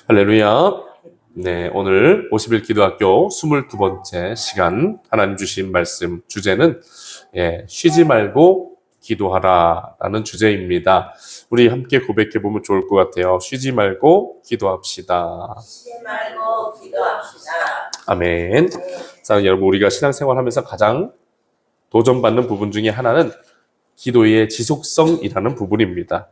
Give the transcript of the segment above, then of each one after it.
할렐루야. 네, 오늘 50일 기도학교 22번째 시간 하나님 주신 말씀 주제는 쉬지 말고 기도하라라는 주제입니다. 우리 함께 고백해 보면 좋을 것 같아요. 쉬지 말고 기도합시다. 쉬지 말고 기도합시다. 아멘. 자, 여러분, 우리가 신앙생활하면서 가장 도전받는 부분 중에 하나는 기도의 지속성이라는 부분입니다.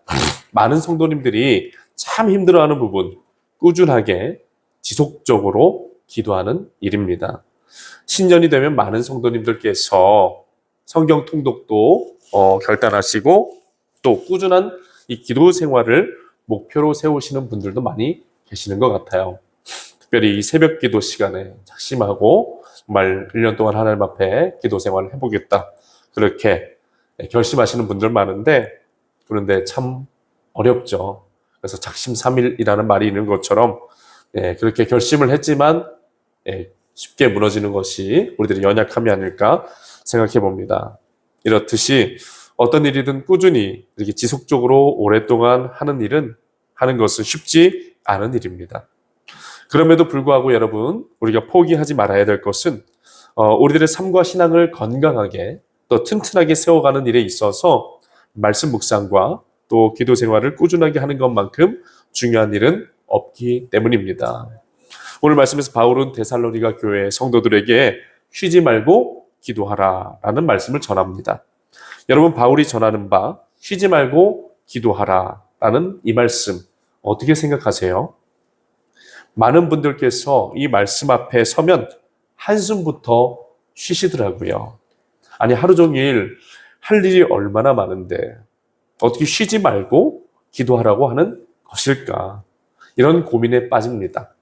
많은 성도님들이 참 힘들어하는 부분, 꾸준하게 지속적으로 기도하는 일입니다. 신년이 되면 많은 성도님들께서 성경 통독도 결단하시고 또 꾸준한 이 기도 생활을 목표로 세우시는 분들도 많이 계시는 것 같아요. 특별히 이 새벽 기도 시간에 작심하고 정말 1년 동안 하나님 앞에 기도 생활을 해보겠다, 그렇게 결심하시는 분들 많은데, 그런데 참 어렵죠. 그래서 작심삼일이라는 말이 있는 것처럼 그렇게 결심을 했지만 쉽게 무너지는 것이 우리들의 연약함이 아닐까 생각해 봅니다. 이렇듯이 어떤 일이든 꾸준히 이렇게 지속적으로 오랫동안 하는 것은 쉽지 않은 일입니다. 그럼에도 불구하고 여러분, 우리가 포기하지 말아야 될 것은 우리들의 삶과 신앙을 건강하게 또 튼튼하게 세워가는 일에 있어서 말씀 묵상과 또 기도 생활을 꾸준하게 하는 것만큼 중요한 일은 없기 때문입니다. 오늘 말씀에서 바울은 데살로니가 교회 성도들에게 쉬지 말고 기도하라라는 말씀을 전합니다. 여러분, 바울이 전하는 바 쉬지 말고 기도하라라는 이 말씀 어떻게 생각하세요? 많은 분들께서 이 말씀 앞에 서면 한숨부터 쉬시더라고요. 아니, 하루 종일 할 일이 얼마나 많은데 어떻게 쉬지 말고 기도하라고 하는 것일까? 이런 고민에 빠집니다.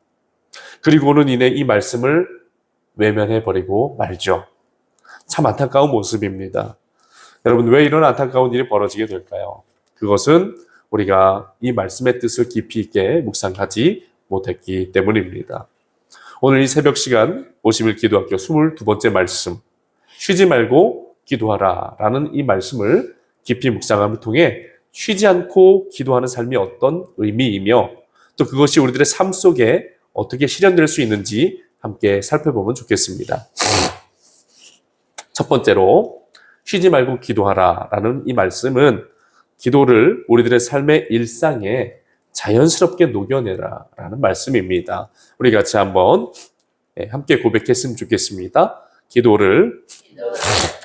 그리고는 이내 이 말씀을 외면해버리고 말죠. 참 안타까운 모습입니다. 여러분, 왜 이런 안타까운 일이 벌어지게 될까요? 그것은 우리가 이 말씀의 뜻을 깊이 있게 묵상하지 못했기 때문입니다. 오늘 이 새벽 시간 50일 기도학교 22번째 말씀, 쉬지 말고 기도하라 라는 이 말씀을 깊이 묵상함을 통해 쉬지 않고 기도하는 삶이 어떤 의미이며 또 그것이 우리들의 삶 속에 어떻게 실현될 수 있는지 함께 살펴보면 좋겠습니다. 첫 번째로 쉬지 말고 기도하라 라는 이 말씀은 기도를 우리들의 삶의 일상에 자연스럽게 녹여내라 라는 말씀입니다. 우리 같이 한번 함께 고백했으면 좋겠습니다. 기도를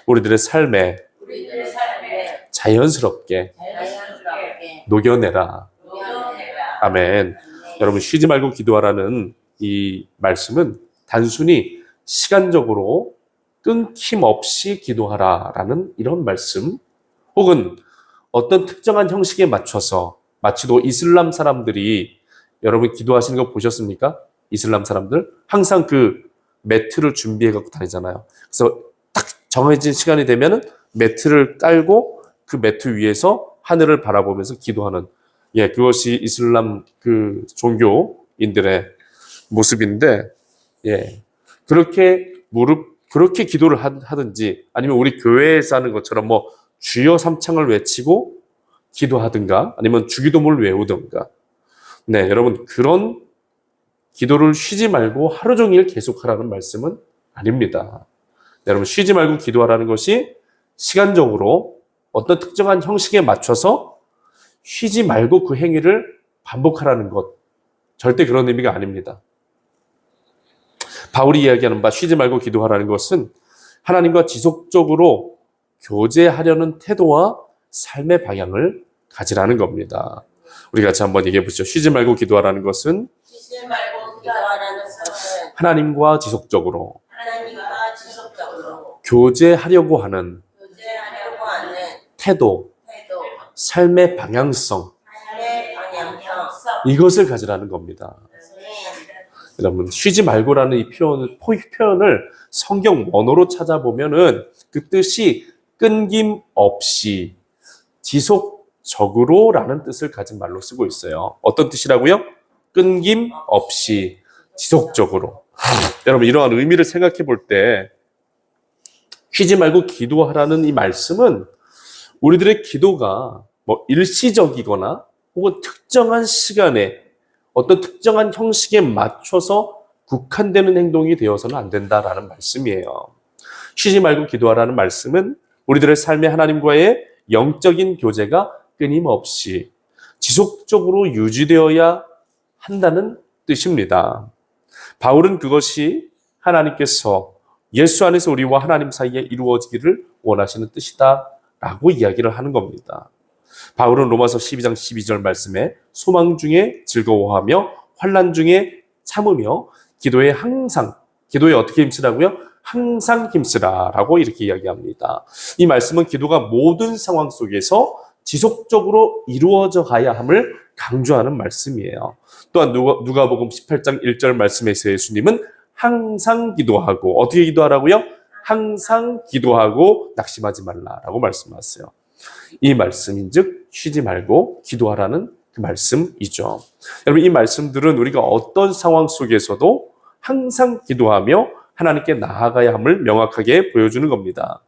우리들의 삶에 자연스럽게 녹여내라. 아멘. 여러분, 쉬지 말고 기도하라는 이 말씀은 단순히 시간적으로 끊김없이 기도하라라는 이런 말씀, 혹은 어떤 특정한 형식에 맞춰서, 마치도 이슬람 사람들이 여러분 기도하시는 거 보셨습니까? 이슬람 사람들 항상 그 매트를 준비해 갖고 다니잖아요. 그래서 딱 정해진 시간이 되면은 매트를 깔고 그 매트 위에서 하늘을 바라보면서 기도하는, 그것이 이슬람 그 종교인들의 모습인데, 그렇게 기도를 하든지, 아니면 우리 교회에서 하는 것처럼 뭐 주여 삼창을 외치고 기도하든가, 아니면 주기도문을 외우든가, 여러분, 그런 기도를 쉬지 말고 하루 종일 계속하라는 말씀은 아닙니다. 여러분, 쉬지 말고 기도하라는 것이 시간적으로 어떤 특정한 형식에 맞춰서 쉬지 말고 그 행위를 반복하라는 것, 절대 그런 의미가 아닙니다. 바울이 이야기하는 바 쉬지 말고 기도하라는 것은 하나님과 지속적으로 교제하려는 태도와 삶의 방향을 가지라는 겁니다. 우리 같이 한번 얘기해 보시죠. 쉬지 말고 기도하라는 것은 하나님과 지속적으로 교제하려고 하는 태도, 삶의 방향성, 이것을 가지라는 겁니다. 여러분, 쉬지 말고라는 이 표현을 성경 원어로 찾아보면은 그 뜻이 끊김없이, 지속적으로라는 뜻을 가진 말로 쓰고 있어요. 어떤 뜻이라고요? 끊김없이, 지속적으로. 여러분, 이러한 의미를 생각해 볼 때 쉬지 말고 기도하라는 이 말씀은 우리들의 기도가 뭐 일시적이거나 혹은 특정한 시간에 어떤 특정한 형식에 맞춰서 국한되는 행동이 되어서는 안 된다라는 말씀이에요. 쉬지 말고 기도하라는 말씀은 우리들의 삶의 하나님과의 영적인 교제가 끊임없이 지속적으로 유지되어야 한다는 뜻입니다. 바울은 그것이 하나님께서 예수 안에서 우리와 하나님 사이에 이루어지기를 원하시는 뜻이다라고 이야기를 하는 겁니다. 바울은 로마서 12장 12절 말씀에 소망 중에 즐거워하며 환난 중에 참으며 기도에 어떻게 힘쓰라고요? 항상 힘쓰라라고 이렇게 이야기합니다. 이 말씀은 기도가 모든 상황 속에서 지속적으로 이루어져 가야 함을 강조하는 말씀이에요. 또한 누가복음 18장 1절 말씀에서 예수님은 항상 기도하고 어떻게 기도하라고요? 항상 기도하고 낙심하지 말라라고 말씀하세요. 이 말씀인즉 쉬지 말고 기도하라는 그 말씀이죠. 여러분 이 말씀들은 우리가 어떤 상황 속에서도 항상 기도하며 하나님께 나아가야 함을 명확하게 보여주는 겁니다.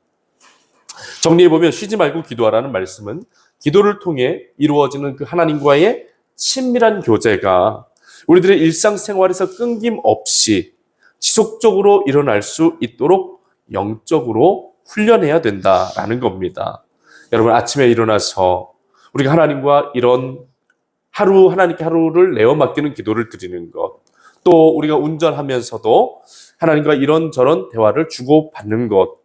정리해보면 쉬지 말고 기도하라는 말씀은 기도를 통해 이루어지는 그 하나님과의 친밀한 교제가 우리들의 일상생활에서 끊김없이 지속적으로 일어날 수 있도록 영적으로 훈련해야 된다라는 겁니다. 여러분 아침에 일어나서 우리가 하나님과 이런 하나님께 하루를 내어 맡기는 기도를 드리는 것, 또 우리가 운전하면서도 하나님과 이런저런 대화를 주고받는 것,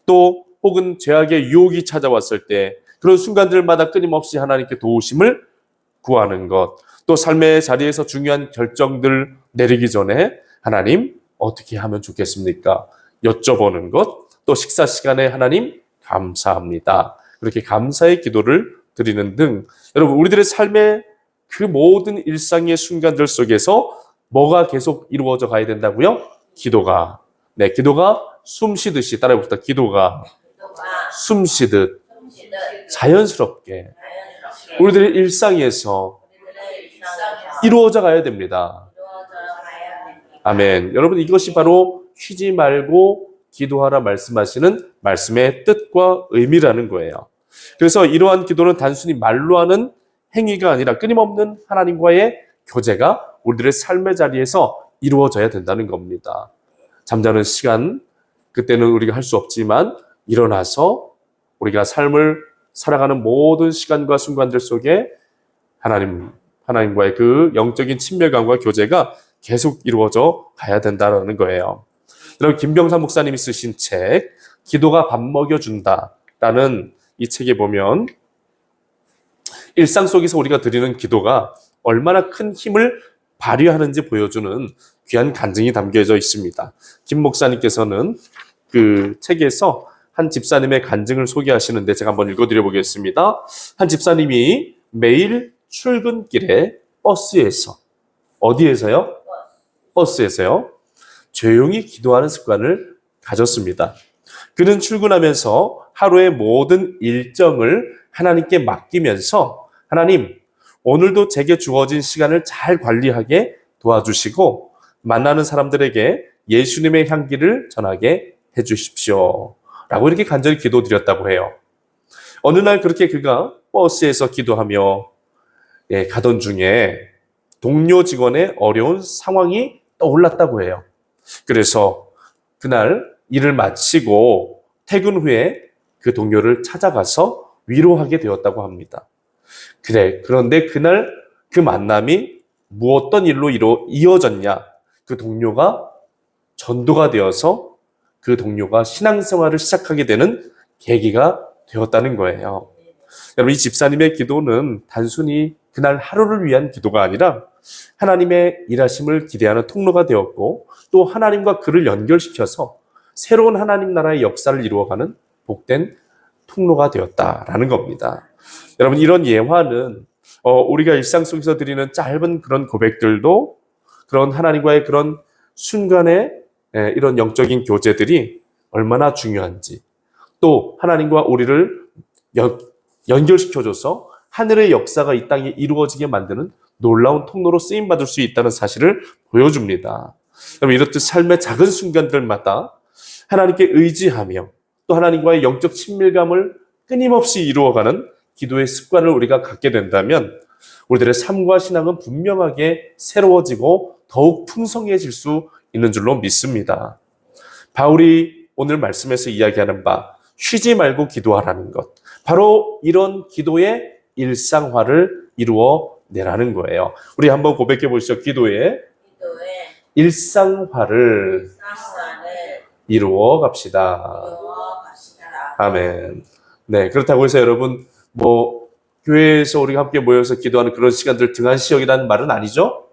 또 혹은 죄악의 유혹이 찾아왔을 때 그런 순간들마다 끊임없이 하나님께 도우심을 구하는 것, 또 삶의 자리에서 중요한 결정들 내리기 전에 하나님 어떻게 하면 좋겠습니까? 여쭤보는 것, 또 식사 시간에 하나님 감사합니다. 그렇게 감사의 기도를 드리는 등 여러분 우리들의 삶의 그 모든 일상의 순간들 속에서 뭐가 계속 이루어져 가야 된다고요? 기도가 숨 쉬듯이 따라해봅시다. 기도가 숨 쉬듯 자연스럽게 우리들의 일상에서 이루어져 가야 됩니다. 아멘. 여러분 이것이 바로 쉬지 말고 기도하라 말씀하시는 말씀의 뜻과 의미라는 거예요. 그래서 이러한 기도는 단순히 말로 하는 행위가 아니라 끊임없는 하나님과의 교제가 우리들의 삶의 자리에서 이루어져야 된다는 겁니다. 잠자는 시간, 그때는 우리가 할 수 없지만 일어나서 우리가 삶을 살아가는 모든 시간과 순간들 속에 하나님과의 그 영적인 친밀감과 교제가 계속 이루어져 가야 된다는 거예요. 여러분 김병삼 목사님이 쓰신 책 기도가 밥 먹여준다라는 이 책에 보면 일상 속에서 우리가 드리는 기도가 얼마나 큰 힘을 발휘하는지 보여주는 귀한 간증이 담겨져 있습니다. 김 목사님께서는 그 책에서 한 집사님의 간증을 소개하시는데 제가 한번 읽어드려 보겠습니다. 한 집사님이 매일 출근길에 버스에서 어디에서요? 버스에서요. 조용히 기도하는 습관을 가졌습니다. 그는 출근하면서 하루의 모든 일정을 하나님께 맡기면서 하나님, 오늘도 제게 주어진 시간을 잘 관리하게 도와주시고 만나는 사람들에게 예수님의 향기를 전하게 해주십시오. 라고 이렇게 간절히 기도드렸다고 해요. 어느 날 그렇게 그가 버스에서 기도하며 가던 중에 동료 직원의 어려운 상황이 떠올랐다고 해요. 그래서 그날 일을 마치고 퇴근 후에 그 동료를 찾아가서 위로하게 되었다고 합니다. 그런데 그날 그 만남이 어떤 일로 이어졌냐? 그 동료가 전도가 되어서 그 동료가 신앙생활을 시작하게 되는 계기가 되었다는 거예요. 여러분 이 집사님의 기도는 단순히 그날 하루를 위한 기도가 아니라 하나님의 일하심을 기대하는 통로가 되었고 또 하나님과 그를 연결시켜서 새로운 하나님 나라의 역사를 이루어가는 복된 통로가 되었다라는 겁니다. 여러분 이런 예화는 우리가 일상 속에서 드리는 짧은 그런 고백들도 그런 하나님과의 그런 순간의 이런 영적인 교제들이 얼마나 중요한지 또 하나님과 우리를 연결시켜줘서 하늘의 역사가 이 땅에 이루어지게 만드는 놀라운 통로로 쓰임받을 수 있다는 사실을 보여줍니다. 여러분 이렇듯 삶의 작은 순간들마다 하나님께 의지하며 또 하나님과의 영적 친밀감을 끊임없이 이루어가는 기도의 습관을 우리가 갖게 된다면 우리들의 삶과 신앙은 분명하게 새로워지고 더욱 풍성해질 수 있는 줄로 믿습니다. 바울이 오늘 말씀에서 이야기하는 바 쉬지 말고 기도하라는 것, 바로 이런 기도의 일상화를 이루어내라는 거예요. 우리 한번 고백해 보시죠. 기도의 일상화를 이루어 갑시다. 아멘. 네, 그렇다고 해서 여러분 교회에서 우리가 함께 모여서 기도하는 그런 시간들 등한시역이라는 말은 아니죠.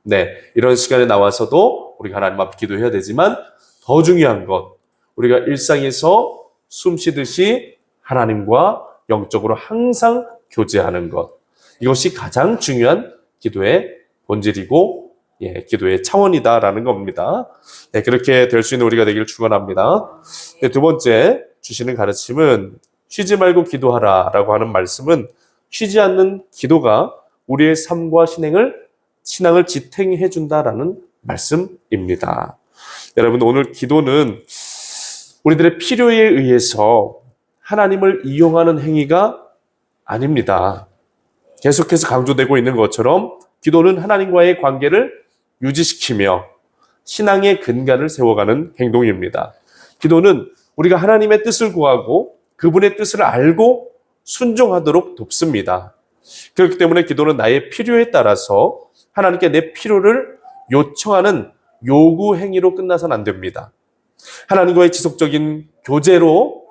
네, 이런 시간에 나와서도 우리가 하나님 앞에 기도해야 되지만 더 중요한 것, 우리가 일상에서 숨 쉬듯이 하나님과 영적으로 항상 교제하는 것, 이것이 가장 중요한 기도의 본질이고 기도의 차원이다라는 겁니다. 네, 그렇게 될 수 있는 우리가 되기를 축원합니다. 네, 두 번째 주시는 가르침은 쉬지 말고 기도하라 라고 하는 말씀은 쉬지 않는 기도가 우리의 삶과 신앙을 지탱해 준다라는 말씀입니다. 여러분, 오늘 기도는 우리들의 필요에 의해서 하나님을 이용하는 행위가 아닙니다. 계속해서 강조되고 있는 것처럼 기도는 하나님과의 관계를 유지시키며 신앙의 근간을 세워가는 행동입니다. 기도는 우리가 하나님의 뜻을 구하고 그분의 뜻을 알고 순종하도록 돕습니다. 그렇기 때문에 기도는 나의 필요에 따라서 하나님께 내 필요를 요청하는 요구 행위로 끝나서는 안 됩니다. 하나님과의 지속적인 교제로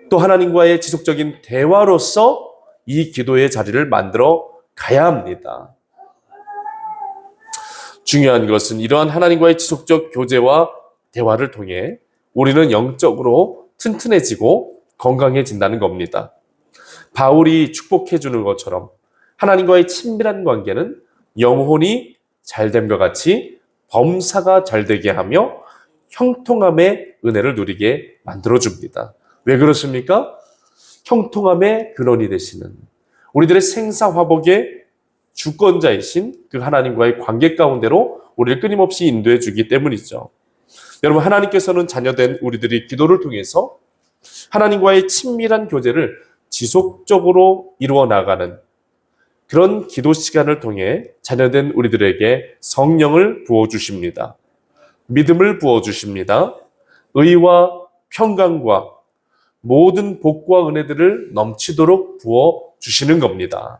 또 하나님과의 지속적인 대화로서 이 기도의 자리를 만들어 가야 합니다. 중요한 것은 이러한 하나님과의 지속적 교제와 대화를 통해 우리는 영적으로 튼튼해지고 건강해진다는 겁니다. 바울이 축복해 주는 것처럼 하나님과의 친밀한 관계는 영혼이 잘됨과 같이 범사가 잘되게 하며 형통함의 은혜를 누리게 만들어줍니다. 왜 그렇습니까? 형통함의 근원이 되시는 우리들의 생사화복의 주권자이신 그 하나님과의 관계 가운데로 우리를 끊임없이 인도해 주기 때문이죠. 여러분, 하나님께서는 자녀된 우리들이 기도를 통해서 하나님과의 친밀한 교제를 지속적으로 이루어 나가는 그런 기도 시간을 통해 자녀된 우리들에게 성령을 부어주십니다. 믿음을 부어주십니다. 의와 평강과 모든 복과 은혜들을 넘치도록 부어주시는 겁니다.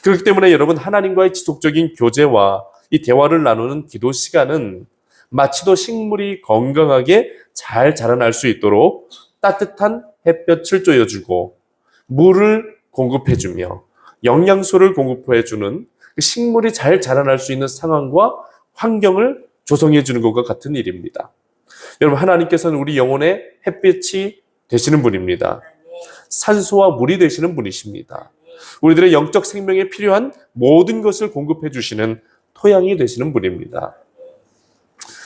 그렇기 때문에 여러분, 하나님과의 지속적인 교제와 이 대화를 나누는 기도 시간은 마치도 식물이 건강하게 잘 자라날 수 있도록 따뜻한 햇볕을 쬐어주고 물을 공급해주며 영양소를 공급해주는 식물이 잘 자라날 수 있는 상황과 환경을 조성해주는 것과 같은 일입니다. 여러분, 하나님께서는 우리 영혼의 햇빛이 되시는 분입니다. 산소와 물이 되시는 분이십니다. 우리들의 영적 생명에 필요한 모든 것을 공급해 주시는 토양이 되시는 분입니다.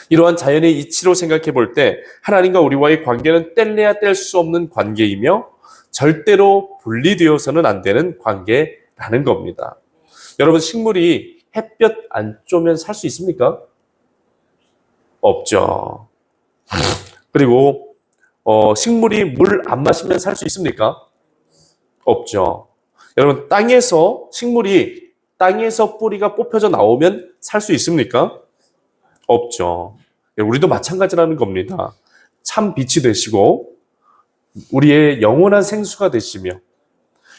이러한 자연의 이치로 생각해 볼 때 하나님과 우리와의 관계는 뗄래야 뗄 수 없는 관계이며 절대로 분리되어서는 안 되는 관계라는 겁니다. 여러분, 식물이 햇볕 안 쬐면 살 수 있습니까? 없죠. 그리고 식물이 물 안 마시면 살 수 있습니까? 없죠. 여러분, 식물이 땅에서 뿌리가 뽑혀져 나오면 살 수 있습니까? 없죠. 우리도 마찬가지라는 겁니다. 참 빛이 되시고 우리의 영원한 생수가 되시며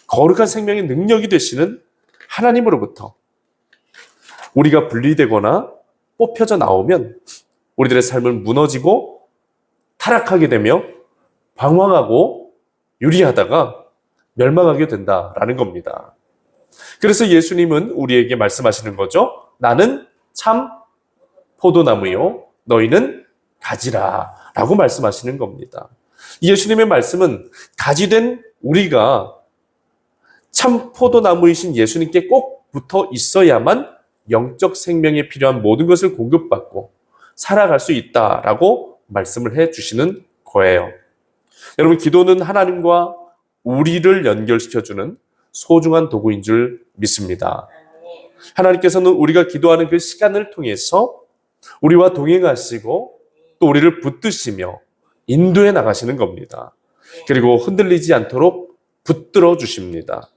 거룩한 생명의 능력이 되시는 하나님으로부터 우리가 분리되거나 뽑혀져 나오면 우리들의 삶은 무너지고 타락하게 되며 방황하고 유리하다가 멸망하게 된다라는 겁니다. 그래서 예수님은 우리에게 말씀하시는 거죠. 나는 참 포도나무요, 너희는 가지라 라고 말씀하시는 겁니다. 예수님의 말씀은 가지된 우리가 참 포도나무이신 예수님께 꼭 붙어 있어야만 영적 생명에 필요한 모든 것을 공급받고 살아갈 수 있다라고 말씀을 해주시는 거예요. 여러분, 기도는 하나님과 우리를 연결시켜주는 소중한 도구인 줄 믿습니다. 하나님께서는 우리가 기도하는 그 시간을 통해서 우리와 동행하시고 또 우리를 붙드시며 인도해 나가시는 겁니다. 그리고 흔들리지 않도록 붙들어 주십니다.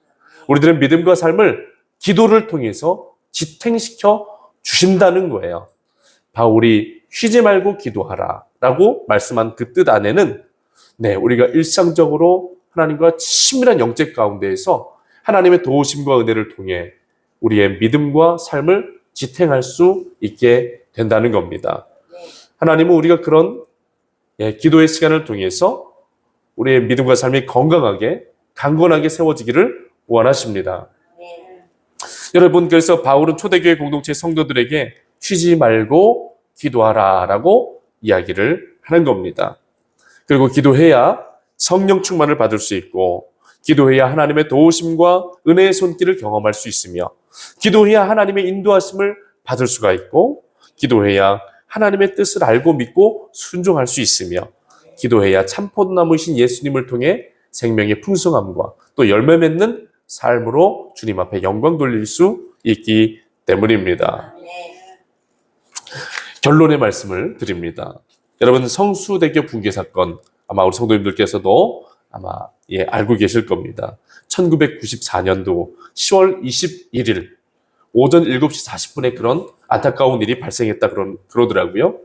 우리들은 믿음과 삶을 기도를 통해서 지탱시켜 주신다는 거예요. 바울이 쉬지 말고 기도하라 라고 말씀한 그 뜻 안에는 우리가 일상적으로 하나님과 친밀한 영적 가운데에서 하나님의 도우심과 은혜를 통해 우리의 믿음과 삶을 지탱할 수 있게 된다는 겁니다. 하나님은 우리가 그런 기도의 시간을 통해서 우리의 믿음과 삶이 건강하게 강건하게 세워지기를 원하십니다. 여러분, 그래서 바울은 초대교회 공동체 성도들에게 쉬지 말고 기도하라 라고 이야기를 하는 겁니다. 그리고 기도해야 성령 충만을 받을 수 있고, 기도해야 하나님의 도우심과 은혜의 손길을 경험할 수 있으며, 기도해야 하나님의 인도하심을 받을 수가 있고, 기도해야 하나님의 뜻을 알고 믿고 순종할 수 있으며, 기도해야 참포도나무이신 예수님을 통해 생명의 풍성함과 또 열매 맺는 삶으로 주님 앞에 영광 돌릴 수 있기 때문입니다. 결론의 말씀을 드립니다. 여러분, 성수대교 붕괴 사건 아마 우리 성도님들께서도 아마 알고 계실 겁니다. 1994년도 10월 21일 오전 7시 40분에 그런 안타까운 일이 발생했다 그러더라고요.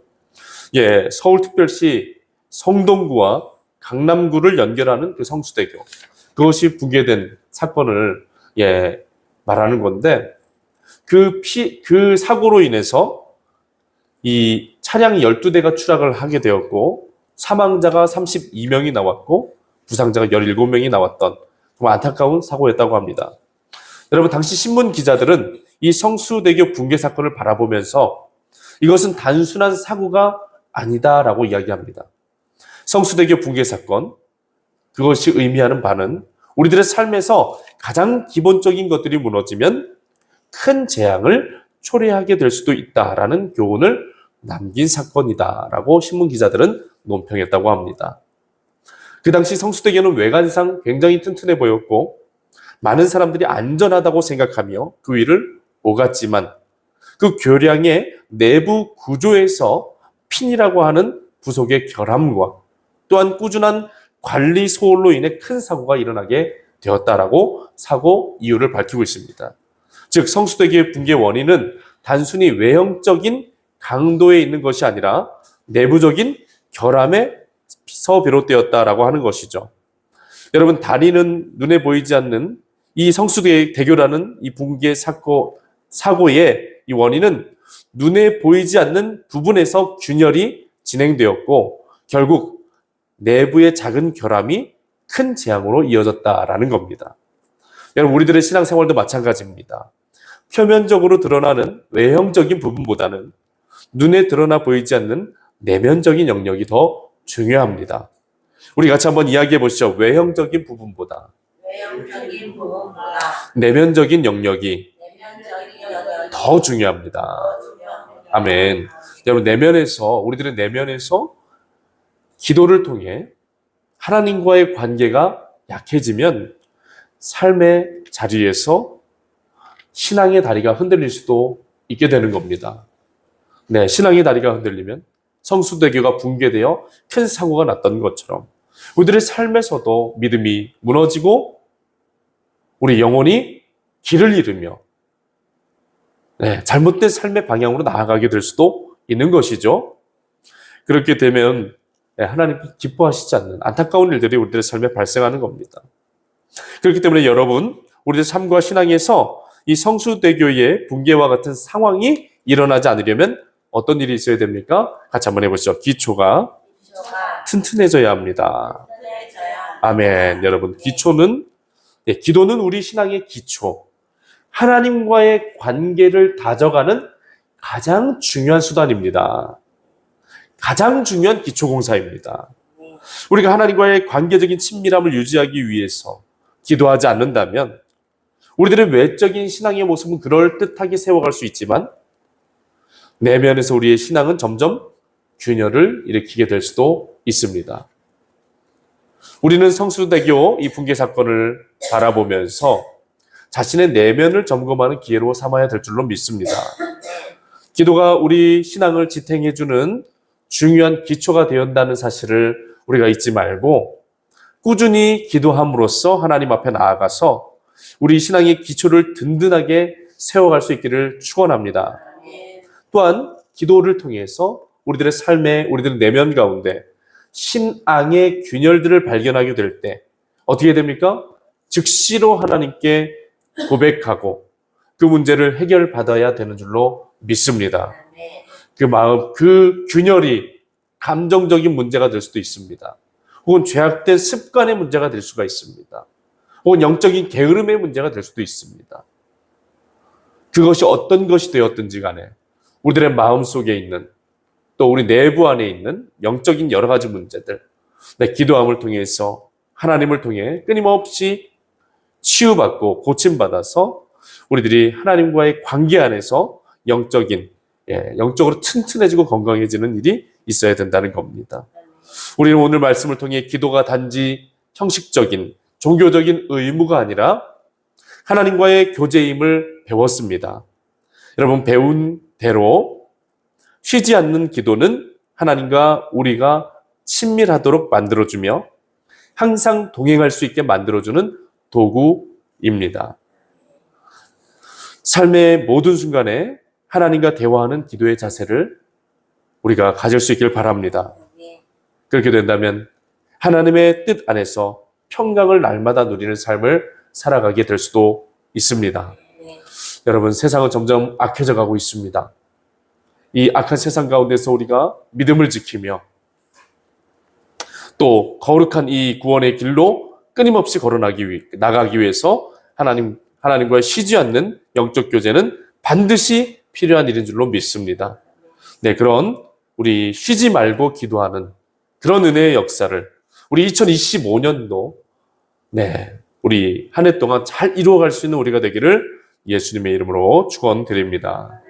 서울특별시 성동구와 강남구를 연결하는 그 성수대교, 그것이 붕괴된 사건을 말하는 건데, 그 사고로 인해서 이 차량 12대가 추락을 하게 되었고, 사망자가 32명이 나왔고 부상자가 17명이 나왔던 정말 안타까운 사고였다고 합니다. 여러분, 당시 신문 기자들은 이 성수대교 붕괴 사건을 바라보면서 이것은 단순한 사고가 아니다라고 이야기합니다. 성수대교 붕괴 사건, 그것이 의미하는 바는 우리들의 삶에서 가장 기본적인 것들이 무너지면 큰 재앙을 초래하게 될 수도 있다라는 교훈을 남긴 사건이다라고 신문 기자들은 논평했다고 합니다. 그 당시 성수대교는 외관상 굉장히 튼튼해 보였고 많은 사람들이 안전하다고 생각하며 그 위를 오갔지만 그 교량의 내부 구조에서 핀이라고 하는 부속의 결함과 또한 꾸준한 관리 소홀로 인해 큰 사고가 일어나게 되었다라고 사고 이유를 밝히고 있습니다. 즉, 성수대교의 붕괴 원인은 단순히 외형적인 강도에 있는 것이 아니라 내부적인 결함에서 비롯되었다라고 하는 것이죠. 여러분, 다리는 눈에 보이지 않는 이 성수대교라는 이 붕괴 사고의 이 원인은 눈에 보이지 않는 부분에서 균열이 진행되었고 결국 내부의 작은 결함이 큰 재앙으로 이어졌다라는 겁니다. 여러분, 우리들의 신앙생활도 마찬가지입니다. 표면적으로 드러나는 외형적인 부분보다는 눈에 드러나 보이지 않는 내면적인 영역이 더 중요합니다. 우리 같이 한번 이야기해 보시죠. 외형적인 부분보다 내면적인 영역이 더 중요합니다. 아멘. 여러분, 우리들의 내면에서 기도를 통해 하나님과의 관계가 약해지면 삶의 자리에서 신앙의 다리가 흔들릴 수도 있게 되는 겁니다. 신앙의 다리가 흔들리면 성수대교가 붕괴되어 큰 사고가 났던 것처럼 우리들의 삶에서도 믿음이 무너지고 우리 영혼이 길을 잃으며 잘못된 삶의 방향으로 나아가게 될 수도 있는 것이죠. 그렇게 되면 하나님께 기뻐하시지 않는 안타까운 일들이 우리들의 삶에 발생하는 겁니다. 그렇기 때문에 여러분, 우리의 삶과 신앙에서 이 성수대교의 붕괴와 같은 상황이 일어나지 않으려면 어떤 일이 있어야 됩니까? 같이 한번 해보시죠. 기초가 튼튼해져야 합니다. 아멘. 여러분, 기도는 우리 신앙의 기초, 하나님과의 관계를 다져가는 가장 중요한 수단입니다. 가장 중요한 기초공사입니다. 우리가 하나님과의 관계적인 친밀함을 유지하기 위해서 기도하지 않는다면 우리들의 외적인 신앙의 모습은 그럴듯하게 세워갈 수 있지만 내면에서 우리의 신앙은 점점 균열을 일으키게 될 수도 있습니다. 우리는 성수대교 이 붕괴 사건을 바라보면서 자신의 내면을 점검하는 기회로 삼아야 될 줄로 믿습니다. 기도가 우리 신앙을 지탱해주는 중요한 기초가 되었다는 사실을 우리가 잊지 말고 꾸준히 기도함으로써 하나님 앞에 나아가서 우리 신앙의 기초를 든든하게 세워갈 수 있기를 축원합니다. 또한 기도를 통해서 우리들의 삶에 우리들의 내면 가운데 신앙의 균열들을 발견하게 될 때 어떻게 됩니까? 즉시로 하나님께 고백하고 그 문제를 해결받아야 되는 줄로 믿습니다. 그 마음, 그 균열이 감정적인 문제가 될 수도 있습니다. 혹은 죄악된 습관의 문제가 될 수가 있습니다. 혹은 영적인 게으름의 문제가 될 수도 있습니다. 그것이 어떤 것이 되었든지 간에 우리들의 마음속에 있는 또 우리 내부 안에 있는 영적인 여러 가지 문제들, 기도함을 통해서 하나님을 통해 끊임없이 치유받고 고침받아서 우리들이 하나님과의 관계 안에서 영적으로 튼튼해지고 건강해지는 일이 있어야 된다는 겁니다. 우리는 오늘 말씀을 통해 기도가 단지 형식적인 종교적인 의무가 아니라 하나님과의 교제임을 배웠습니다. 여러분, 배운 대로 쉬지 않는 기도는 하나님과 우리가 친밀하도록 만들어주며 항상 동행할 수 있게 만들어주는 도구입니다. 삶의 모든 순간에 하나님과 대화하는 기도의 자세를 우리가 가질 수 있길 바랍니다. 그렇게 된다면 하나님의 뜻 안에서 평강을 날마다 누리는 삶을 살아가게 될 수도 있습니다. 여러분, 세상은 점점 악해져 가고 있습니다. 이 악한 세상 가운데서 우리가 믿음을 지키며 또 거룩한 이 구원의 길로 끊임없이 나가기 위해서 하나님과의 쉬지 않는 영적 교제는 반드시 필요한 일인 줄로 믿습니다. 그런 우리 쉬지 말고 기도하는 그런 은혜의 역사를 우리 2025년도 우리 한 해 동안 잘 이루어갈 수 있는 우리가 되기를 예수님의 이름으로 축원드립니다.